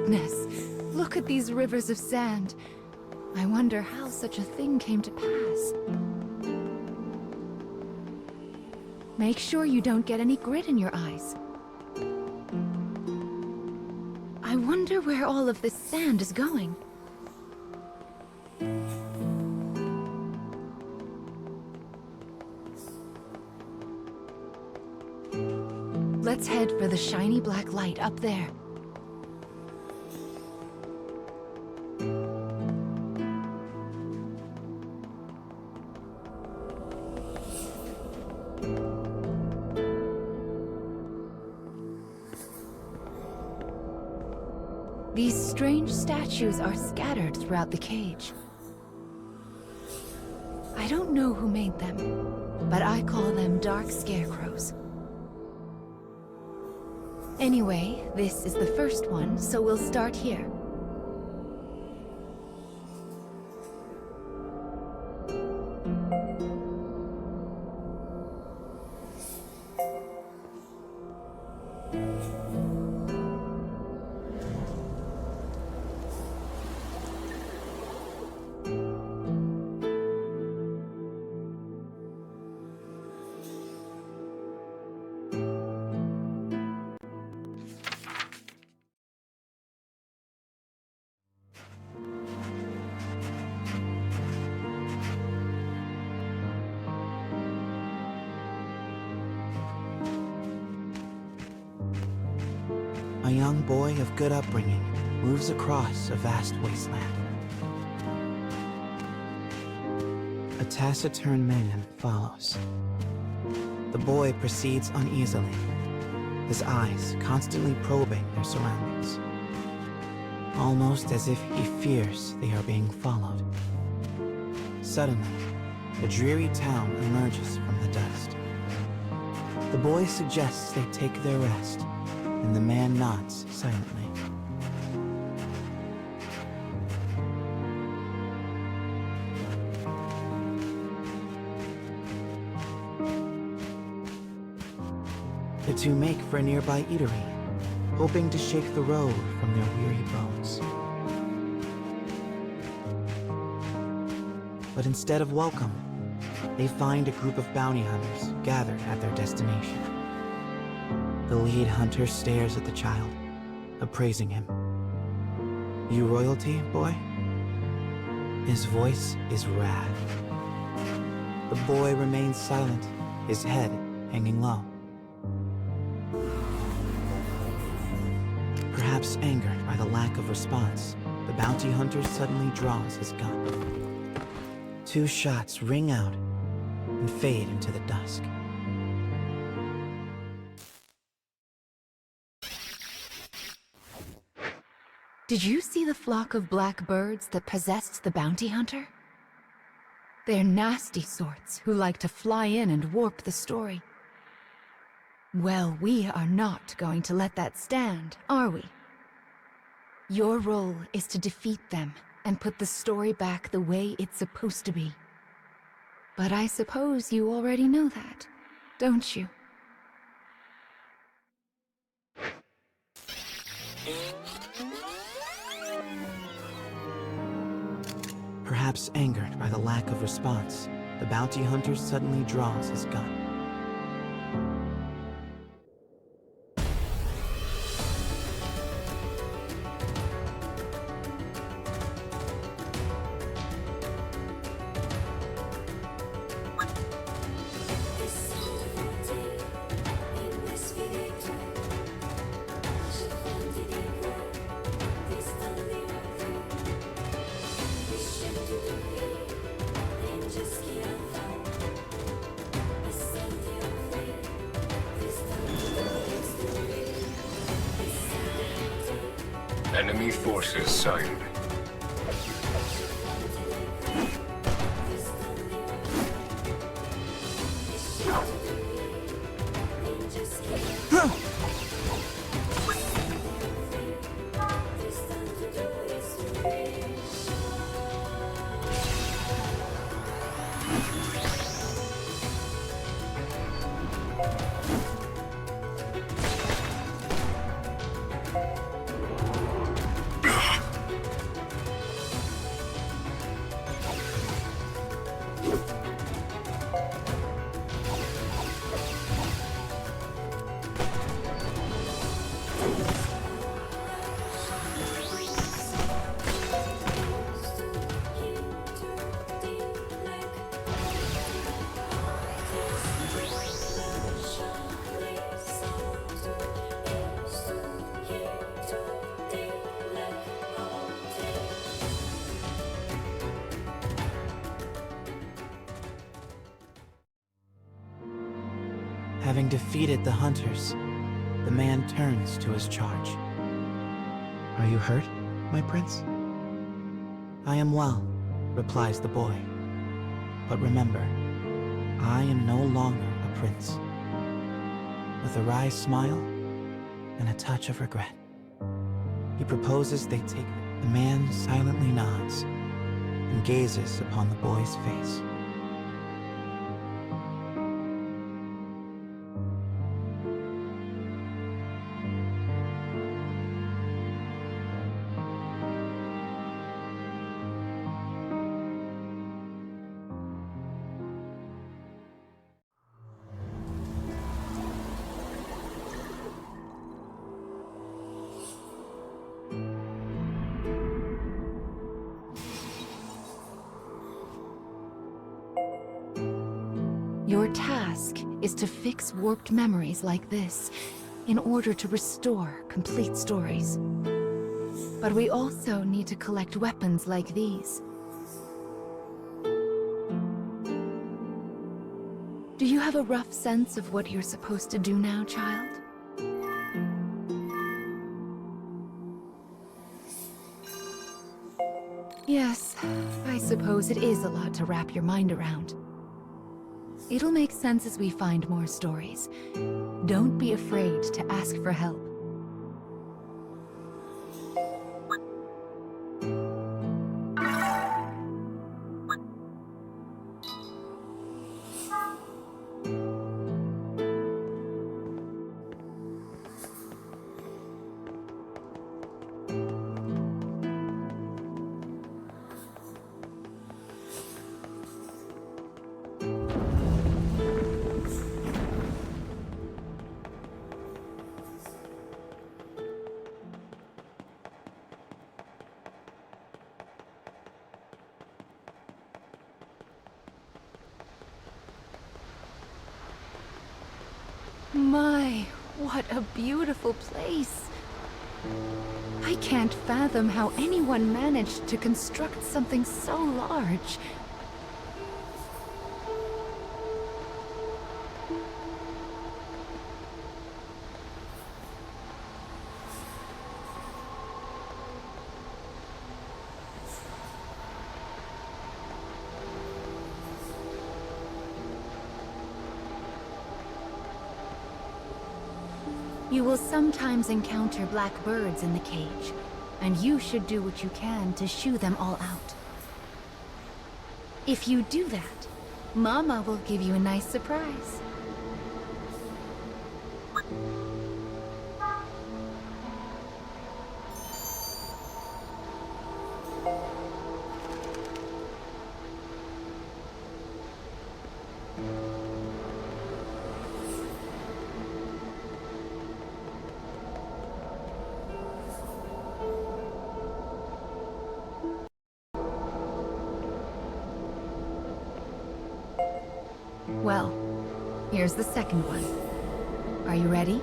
goodness! Look at these rivers of sand. I wonder how such a thing came to pass. Make sure you don't get any grit in your eyes. I wonder where all of this sand is going. Let's head for the shiny black light up there. These strange statues are scattered throughout the cage. I don't know who made them, but I call them dark scarecrows. Anyway, this is the first one, so we'll start here. A young boy of good upbringing moves across a vast wasteland. A taciturn man follows. The boy proceeds uneasily, his eyes constantly probing their surroundings, almost as if he fears they are being followed. Suddenly, a dreary town emerges from the dust. The boy suggests they take their rest, and the man nods silently. The two make for a nearby eatery, hoping to shake the road from their weary bones. But instead of welcome, they find a group of bounty hunters gathered at their destination. The lead hunter stares at the child, appraising him. "You royalty, boy?" His voice is wrath. The boy remains silent, his head hanging low. Perhaps angered by the lack of response, the bounty hunter suddenly draws his gun. 2 shots ring out and fade into the dusk. Did you see the flock of black birds that possessed the bounty hunter? They're nasty sorts who like to fly in and warp the story. Well, we are not going to let that stand, are we? Your role is to defeat them and put the story back the way it's supposed to be. But I suppose you already know that, don't you? Perhaps angered by the lack of response, the bounty hunter suddenly draws his gun. Enemy forces sighted. Having defeated the hunters, the man turns to his charge. "Are you hurt, my prince?" "I am well," replies the boy. "But remember, I am no longer a prince." With a wry smile and a touch of regret, he proposes they take it. The man silently nods and gazes upon the boy's face. Your task is to fix warped memories like this in order to restore complete stories. But we also need to collect weapons like these. Do you have a rough sense of what you're supposed to do now, child? Yes, I suppose it is a lot to wrap your mind around. It'll make sense as we find more stories. Don't be afraid to ask for help. My, what a beautiful place. I can't fathom how anyone managed to construct something so large. You will sometimes encounter black birds in the cage, and you should do what you can to shoo them all out. If you do that, Mama will give you a nice surprise. Well, here's the second one. Are you ready?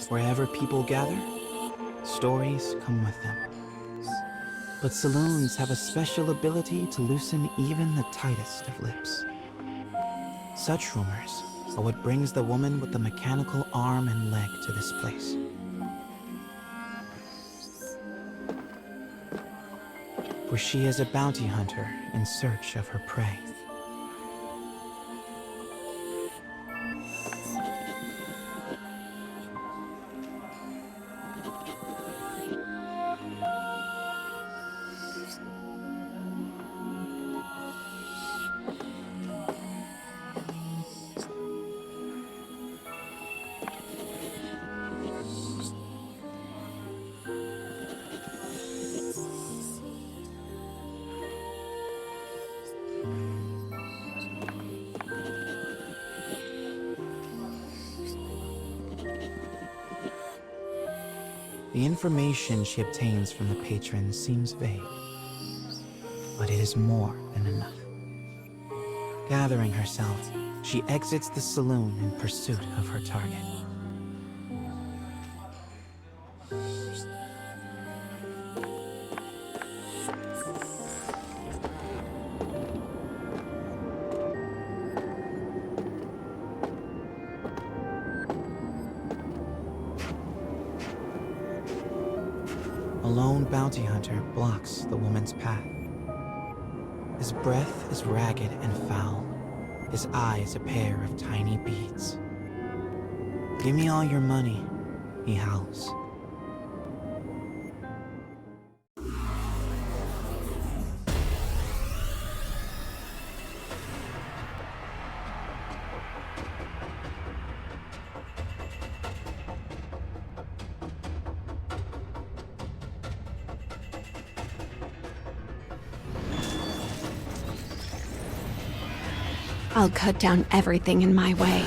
Wherever people gather, stories come with them. But saloons have a special ability to loosen even the tightest of lips. Such rumors are what brings the woman with the mechanical arm and leg to this place. For she is a bounty hunter in search of her prey. The information she obtains from the patrons seems vague, but it is more than enough. Gathering herself, she exits the saloon in pursuit of her target. A lone bounty hunter blocks the woman's path. His breath is ragged and foul, his eyes a pair of tiny beads. "Give me all your money," he howls. I'll cut down everything in my way.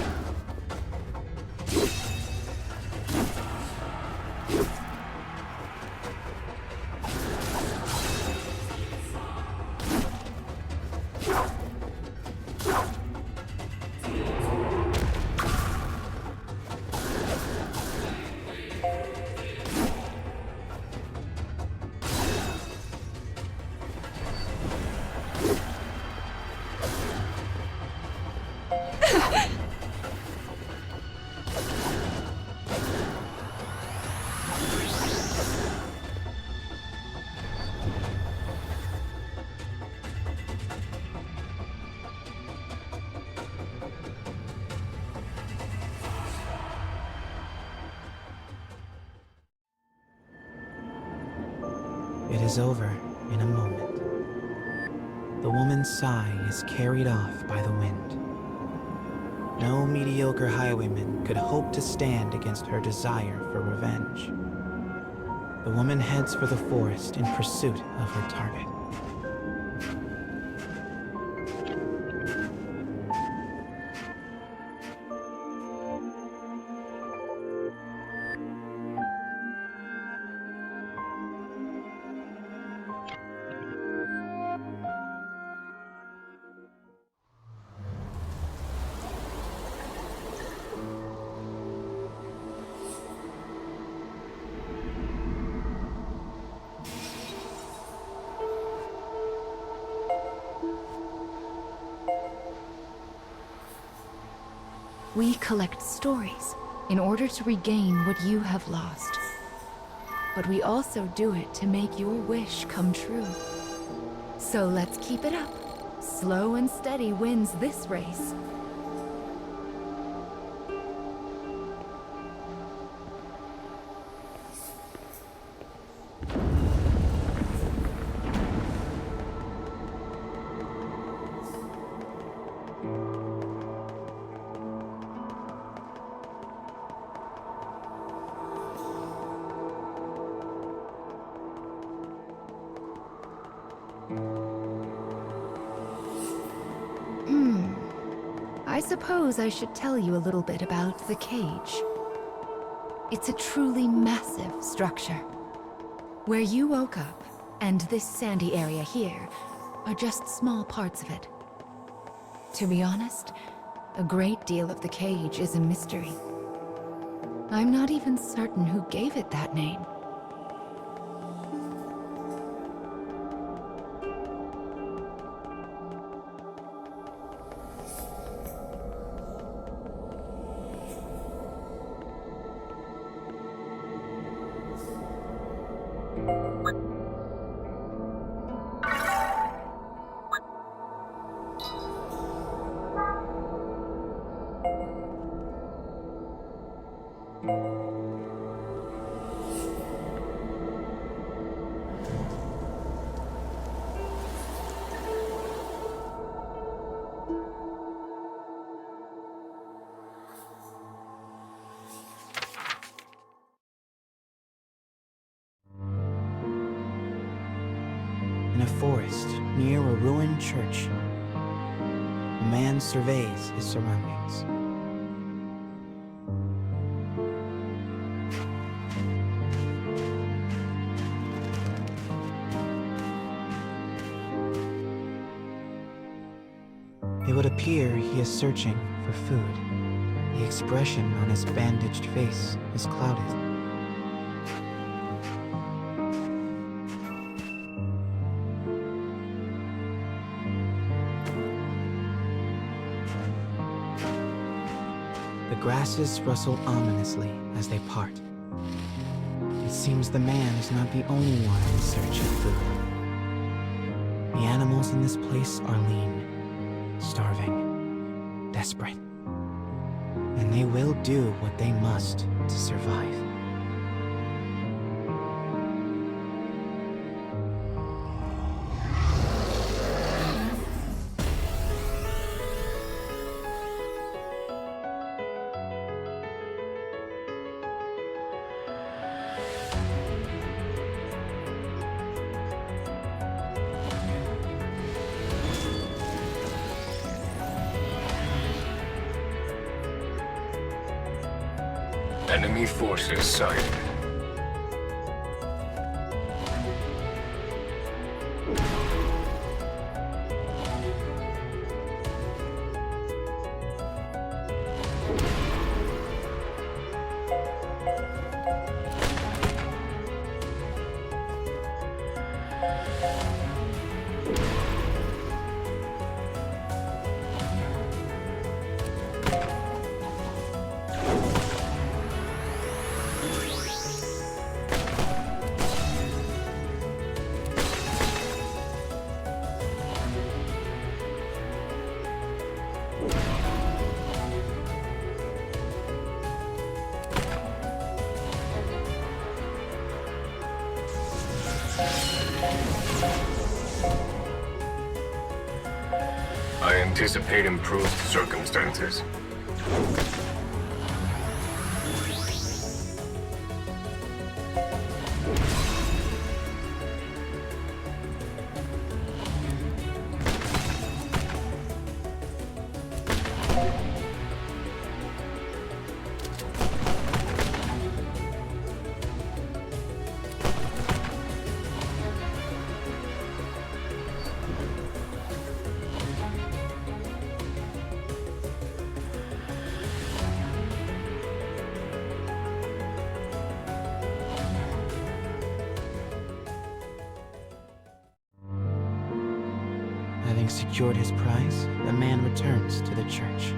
It is over in a moment. The woman's sigh is carried off by the wind. No mediocre highwayman could hope to stand against her desire for revenge. The woman heads for the forest in pursuit of her target. We collect stories in order to regain what you have lost. But we also do it to make your wish come true. So let's keep it up. Slow and steady wins this race. I suppose I should tell you a little bit about the cage. It's a truly massive structure. Where you woke up, and this sandy area here, are just small parts of it. To be honest, a great deal of the cage is a mystery. I'm not even certain who gave it that name. In a forest near a ruined church, a man surveys his surroundings. It would appear he is searching for food. The expression on his bandaged face is clouded. The grasses rustle ominously as they part. It seems the man is not the only one in search of food. The animals in this place are lean, starving, desperate. And they will do what they must to survive. Enemy forces sighted. I anticipate improved circumstances. Having secured his prize, the man returns to the church.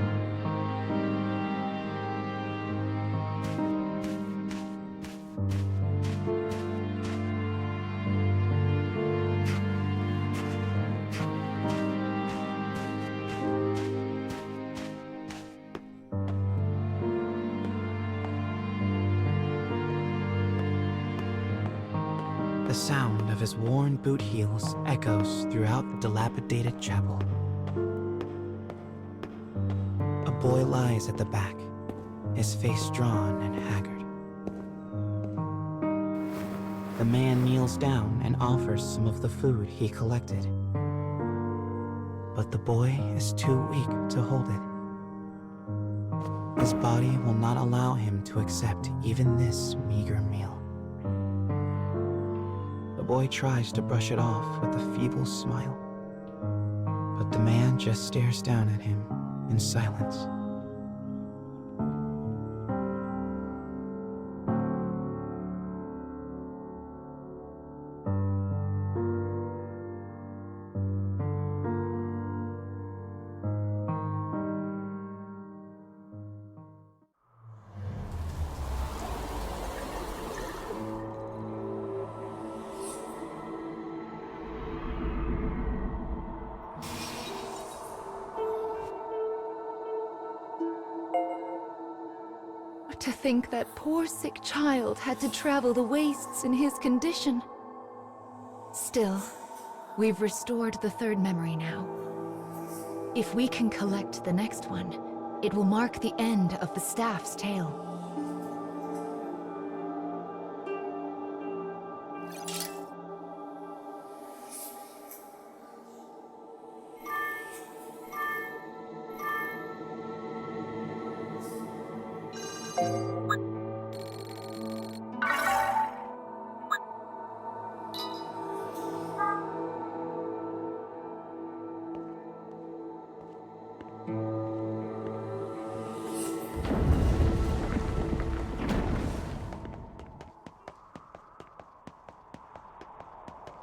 The sound of his worn boot heels echoes throughout the dilapidated chapel. A boy lies at the back, his face drawn and haggard. The man kneels down and offers some of the food he collected. But the boy is too weak to hold it. His body will not allow him to accept even this meager meal. The boy tries to brush it off with a feeble smile, but the man just stares down at him in silence. To think that poor sick child had to travel the wastes in his condition. Still, we've restored the third memory now. If we can collect the next one, it will mark the end of the staff's tale.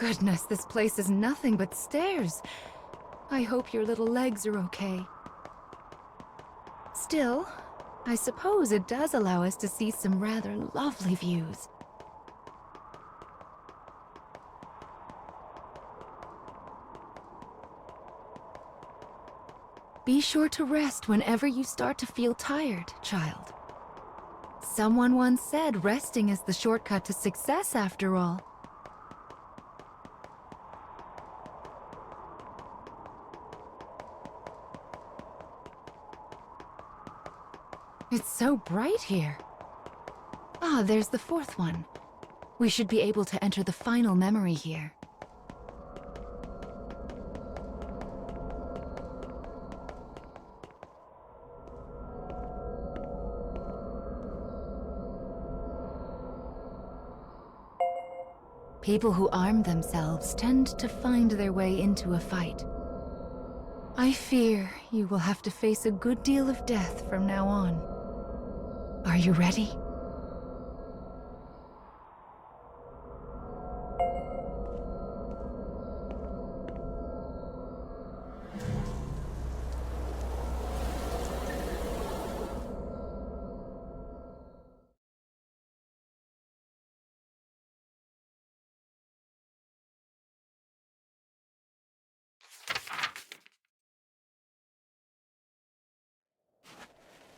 Goodness, this place is nothing but stairs. I hope your little legs are okay. Still, I suppose it does allow us to see some rather lovely views. Be sure to rest whenever you start to feel tired, child. Someone once said resting is the shortcut to success, after all. It's so bright here. Ah, there's the fourth one. We should be able to enter the final memory here. People who arm themselves tend to find their way into a fight. I fear you will have to face a good deal of death from now on. Are you ready?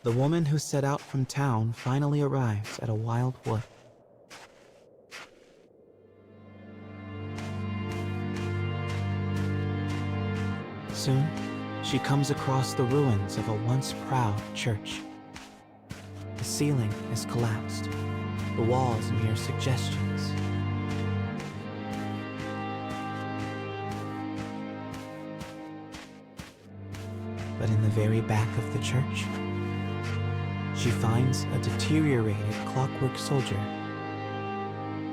The woman who set out from town finally arrives at a wild wood. Soon, she comes across the ruins of a once proud church. The ceiling is collapsed, the walls mere suggestions. But in the very back of the church, she finds a deteriorated clockwork soldier,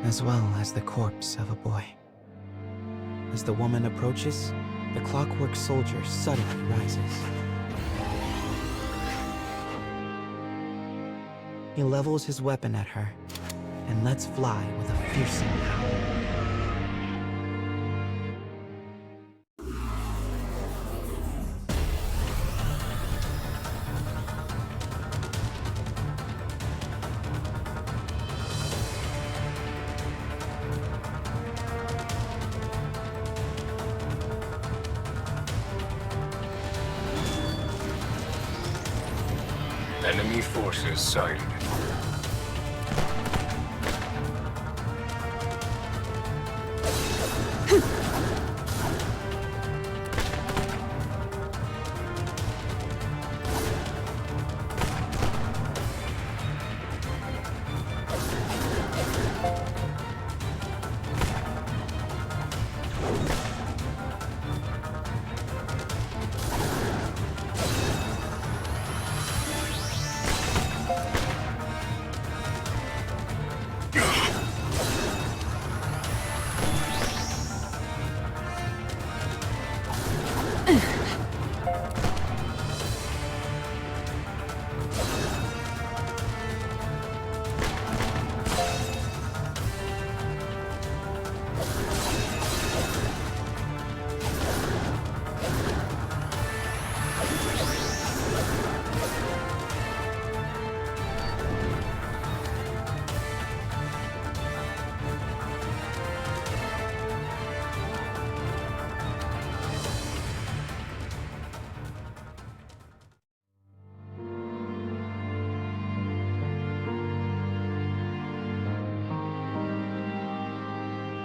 as well as the corpse of a boy. As the woman approaches, the clockwork soldier suddenly rises. He levels his weapon at her and lets fly with a fearsome howl. Enemy forces sighted.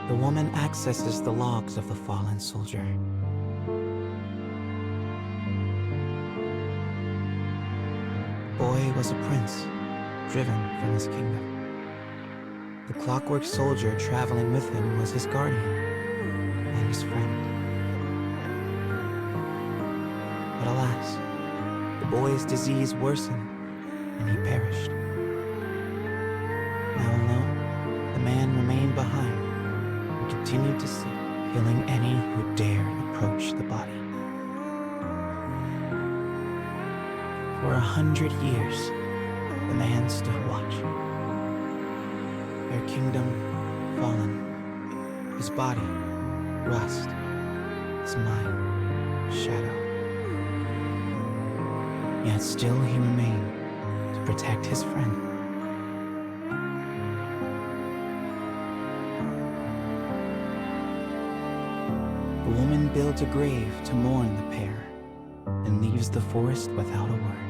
The woman accesses the logs of the fallen soldier. Boy was a prince, driven from his kingdom. The clockwork soldier traveling with him was his guardian and his friend. But alas, the boy's disease worsened and he perished. Now alone, the man remained behind and continued to seek, killing any who dared approach the body. For 100 years, the man stood watch. Their kingdom fallen, his body rust is my shadow. Yet still he remained to protect his friend. The woman builds a grave to mourn the pair and leaves the forest without a word.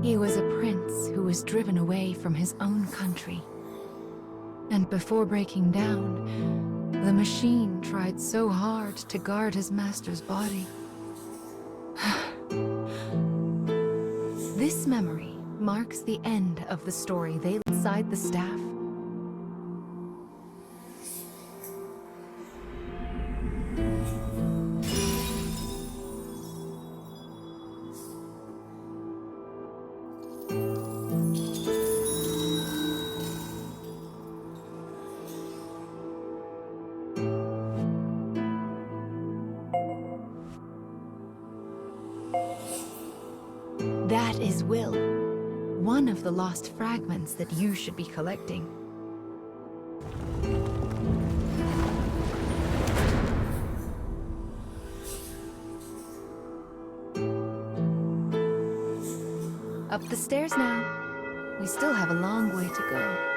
He was a prince who was driven away from his own country. And before breaking down, the machine tried so hard to guard his master's body. This memory marks the end of the story they inside the staff. That is Will, one of the lost fragments that you should be collecting. Up the stairs now. We still have a long way to go.